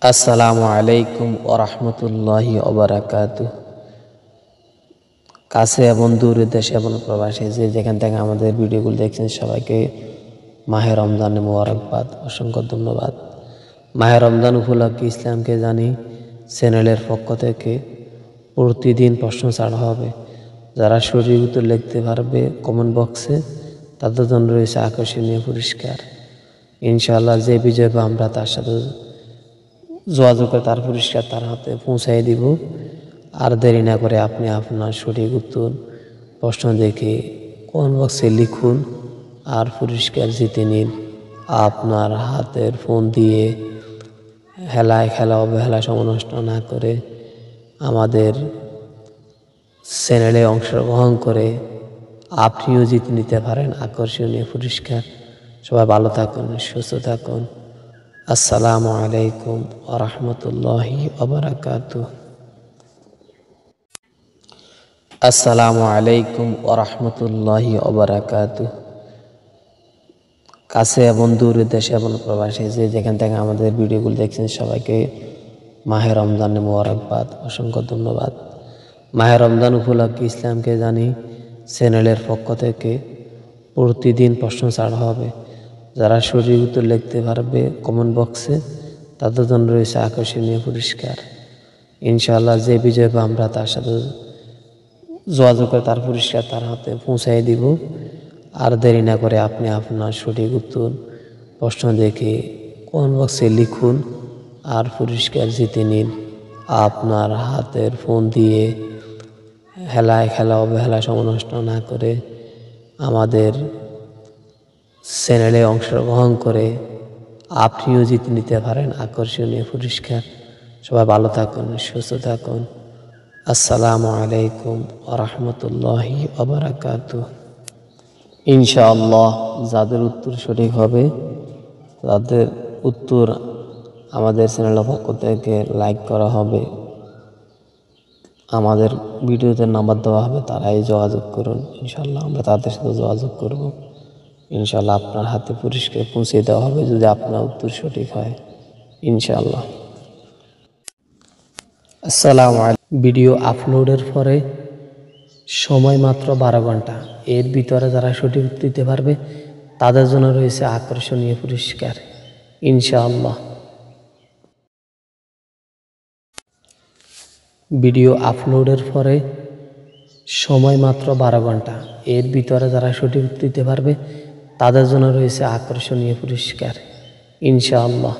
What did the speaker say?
আসসালামু আলাইকুম ওয়া রাহমাতুল্লাহি ওয়া বারাকাতুহু। কাছে এবং দূরে, দেশে এবং প্রবাসে যে যেখান থেকে আমাদের ভিডিওগুলো দেখছেন সবাইকে মাহে রমজানের মোবারকবাদ, অসংখ্য ধন্যবাদ। মাহে রমজান উপলক্ষে ইসলামকে জানি চ্যানেলের পক্ষ থেকে প্রতিদিন প্রশ্ন ছাড়া হবে। যারা সঠিক উত্তর লিখতে পারবে কমেন্ট বক্সে, তাদের জন্য রয়েছে আকর্ষণীয় পুরস্কার। ইনশাআল্লাহ যে বিজয় পাবো আমরা তার সাথে যোগাযোগ করে তার পুরস্কার তার হাতে পৌঁছাই দিব। আর দেরি না করে আপনি আপনার সঠিক উত্তর প্রশ্ন দেখে কমেন্ট বক্সে লিখুন আর পুরস্কার জিতে নিন। আপনার হাতের ফোন দিয়ে খেলা অবহেলা সময় নষ্ট না করে আমাদের চ্যানেলে অংশগ্রহণ করে আপনিও জিতে নিতে পারেন আকর্ষণীয় পুরস্কার। সবাই ভালো থাকুন, সুস্থ থাকুন। আসসালামু আলাইকুম ওয়া রাহমাতুল্লাহি ওয়া বারাকাতুহু। আসসালামু আলাইকুম ওয়া রাহমাতুল্লাহি ওয়া বারাকাতুহু। কাছে এবং দূরে, দেশে এবং প্রবাসে যে যেখান থেকে আমাদের ভিডিওগুলো দেখছেন সবাইকে মাহে রমজানের মোবারকবাদ, অসংখ্য ধন্যবাদ। মাহে রমজান উপলক্ষে ইসলামকে জানি চ্যানেলের পক্ষ থেকে প্রতিদিন প্রশ্ন ছাড়া হবে। যারা সঠিক উত্তর লিখতে পারবে কমেন্ট বক্সে, তাদের জন্য রয়েছে আকর্ষণীয় পুরস্কার। ইনশাআল্লাহ যে বিজয় পাবো আমরা তার সাথে যোগাযোগ করে তার পুরস্কার তার হাতে পৌঁছাই দিব। আর দেরি না করে আপনি আপনার সঠিক উত্তর প্রশ্ন দেখে কমেন্ট বক্সে লিখুন আর পুরস্কার জিতে নিন। আপনার হাতের ফোন দিয়ে খেলা অবহেলা সময় নষ্ট না করে আমাদের চ্যানেলে অংশগ্রহণ করে আপনিও জিতে নিতে পারেন আকর্ষণীয় পুরস্কার। সবাই ভালো থাকুন, সুস্থ থাকুন। আসসালামু আলাইকুম ওয়া রাহমাতুল্লাহি ওয়া বারাকাতুহু। ইনশাআল্লাহ যাদের উত্তর সঠিক হবে তাদের উত্তর আমাদের চ্যানেলের পক্ষ থেকে লাইক করা হবে, আমাদের ভিডিওতে নাম্বার দেওয়া হবে, তারাই যোগাযোগ করুন। ইনশাআল্লাহ আমরা তাদের সাথে যোগাযোগ করব। ইনশাআল্লাহ আপনার হাতে পুরস্কার পৌঁছে দেওয়া হবে যদি আপনার উত্তর সঠিক হয় ইনশাআল্লাহ। আসসালামু আলাইকুম। ভিডিও আপলোডের পরে সময় মাত্র 12 ঘন্টা, এর ভিতরে যারা সঠিক উত্তর দিতে পারবে তাদের জন্য রয়েছে আকর্ষণীয় পুরস্কার ইনশাআল্লাহ। ভিডিও আপলোডের পরে সময় মাত্র 12 ঘন্টা, এর ভিতরে যারা সঠিক উত্তর দিতে পারবে তাদের জন্য রয়েছে আকর্ষণীয় পুরস্কার ইনশাআল্লাহ।